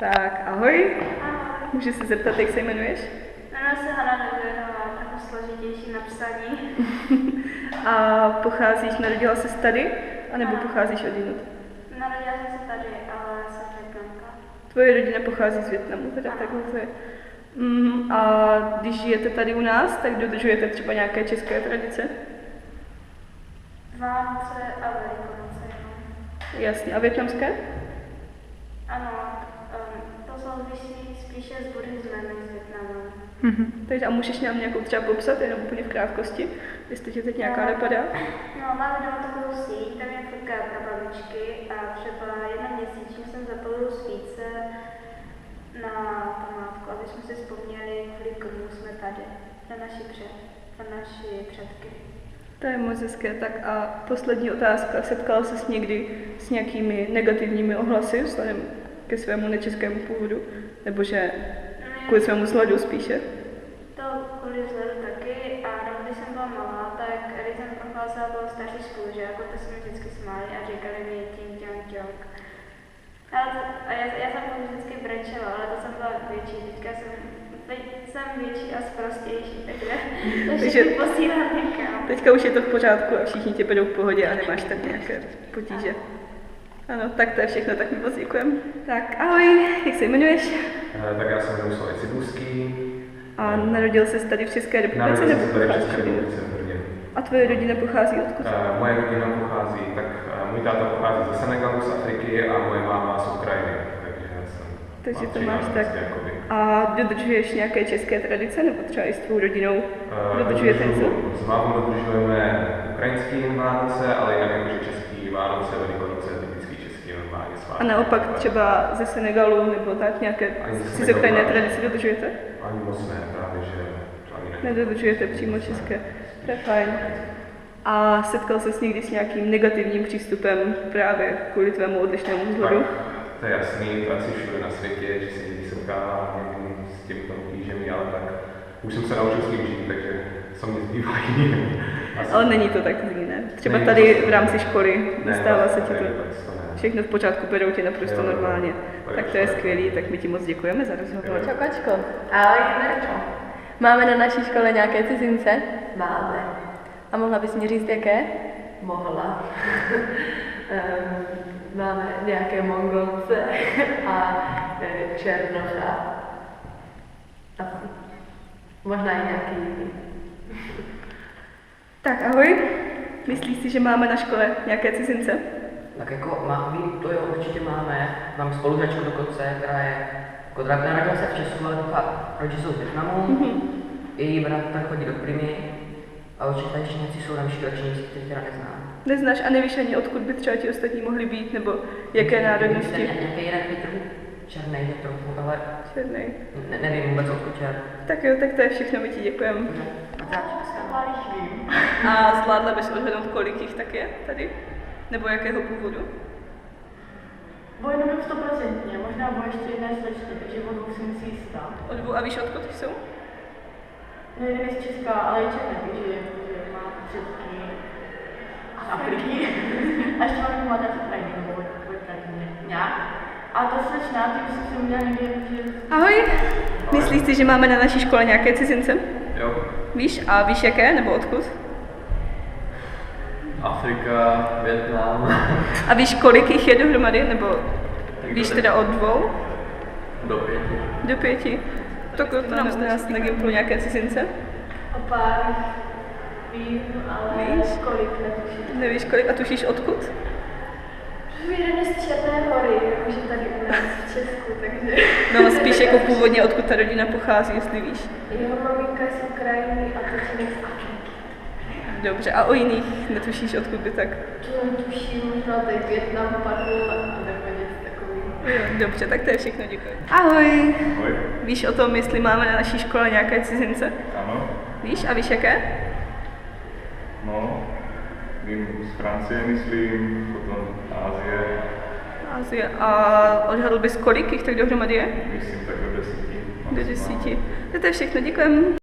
Tak, ahoj. Ahoj. Můžu se zeptat, jak se jmenuješ? Jmenuji se Hana Nevěrová, trochu složitější na psaní. A pocházíš, narodila jsi tady, anebo Ano. pocházíš od jinut? Narodila jsem se tady, ale jsem Vietnamka. Tvoje rodina pochází z Vietnamu, teda takhle to je. A když žijete tady u nás, tak dodržujete třeba nějaké české tradice? Vánoce a Velikonoce jenom. Jasně. A vietnamské? Ano, to souvisí spíše s buddhismem než s Vietnamem. Takže a můžeš nám nějakou třeba popsat, jenom úplně v krátkosti, jestli tě teď nějaká napadá? No, máme doma takovou síť, tam je fotka prababičky a třeba jednou měsíčně jsem zapaluju svíce na památku, aby jsme si vzpomněli, kvůli komu jsme tady, na naši předky. To je moc hezké. Tak a poslední otázka. Setkala ses někdy s nějakými negativními ohlasy vzhledem ke svému nečeskému původu? Nebo že kvůli svému vzhledu spíše? To kvůli vzhledu taky a když jsem byla malá, tak když jsem procházela byla starší spolužáků, to se mi vždycky smáli a říkali mi tím ťong. Já jsem to vždycky brečela, ale to jsem byla větší, teď jsem větší a sprostější, takže to všichni posílám někam. Teďka už je to v pořádku a všichni tě berou v pohodě a nemáš tak nějaké potíže. Ano, tak to je všechno, tak mi moc děkujem. Tak ahoj, jak se jmenuješ? Tak já se jmenuji Slavoj Cibulský. A narodil ses tady v České republice nebo pocházíš od jinut? A tvoje rodina pochází odkud? Moje rodina pochází, tak můj táta pochází ze Senegalu, z Afriky a moje máma z Ukrajiny. Takže to máš tak. A dodržuješ nějaké české tradice, nebo třeba i s tvou rodinou dodržujete něco? S mámou dodržujeme ukrajinský Vánoce, ale jinak jakože český Vánoce, Velikonoce, typický český normálně svátky. A naopak třeba ze Senegalu nebo tak nějaké cizokrajné tradice dodržujete? Ani moc ne, právě že ani ne. Nedodržujete přímo české, to je fajn. A setkal ses někdy s nějakým negativním přístupem právě kvůli tvému odlišnému vzhledu? To je jasný, to asi všude na světě, že se někdy setkává někdy s těmito křížemi, ale tak už jsem se naučil s tím žít, takže co mě zbývá jiný. Ale není to tak zlý, ne? Třeba tady v rámci školy dostává se ti to všechno v pořádku, berou tě naprosto normálně. Tak to je skvělý, tak my ti moc děkujeme za rozhovor. Čau, Kačko. Ahoj, Verčo. Máme na naší škole nějaké cizince? Máme. A mohla bys mi říct, jaké? Mohla. Máme nějaké Mongolce a Černocha. Asi. Možná i nějaký jiný. Tak ahoj, myslíš si, že máme na škole nějaké cizince? Tak jako to jo, určitě máme. Mám spolužačku dokonce, která narodila se v Česku, ale rodiče jsou z Vietnamu. Její bratr chodí do Primy a určitě tady ještě nějací jsou na vyšší ročníci, kteří teda neznám. Neznáš a nevíš ani, odkud by třeba ti ostatní mohli být, nebo jaké národnosti? Nějaký jeden trochu černej, že trochu, ale Černej. nevím vůbec odkud čer. Tak jo, tak to je všechno, my ti děkujeme. A zvládla bys odhadnout, kolik jich tak je tady? Nebo jakého původu? Bo jenom 100%, možná bo ještě jedné slečny, takže vodu musím si jistá. O dvou a víš, odkud jsou? No jeden je z Česka, ale je černý, takže má předky z Afriky. A ještě mám doma z Ukrajiny, nebo od Ukrajiny. Nějak. A ta slečna, ty bych si měla někdy, že... Ahoj, myslíš si, že máme na naší škole nějaké cizince? Jo. Víš? A víš jaké, nebo odkud? Afrika, Vietnam. A víš, kolik jich je dohromady, nebo víš teda od dvou? Do 5. Do 5. Tak to nám stačí na Gimplu nějaké cizince? O pár vím, ale Víš? kolik netuším. Nevíš kolik a tušíš odkud? Jeden je z Černé Hory, jakože tady u nás v Česku, takže... No spíš jako původně, odkud ta rodina pochází, jestli víš. Jeho maminka je z Ukrajiny a tatínek z Afriky. Dobře, a o jiných netušíš, odkud by tak? To netuším, možná tady Vietnam padl, nebo něco takového. Dobře, tak to je všechno, děkuji. Ahoj. Ahoj. Víš o tom, jestli máme na naší škole nějaké cizince? Ano. Víš a víš jaké? No, vím z Francie, myslím, potom Asie, Asie. A odhadl bys, kolik jich tak dohromady je? myslím tak do 10. Do 10. To je všechno, děkujeme.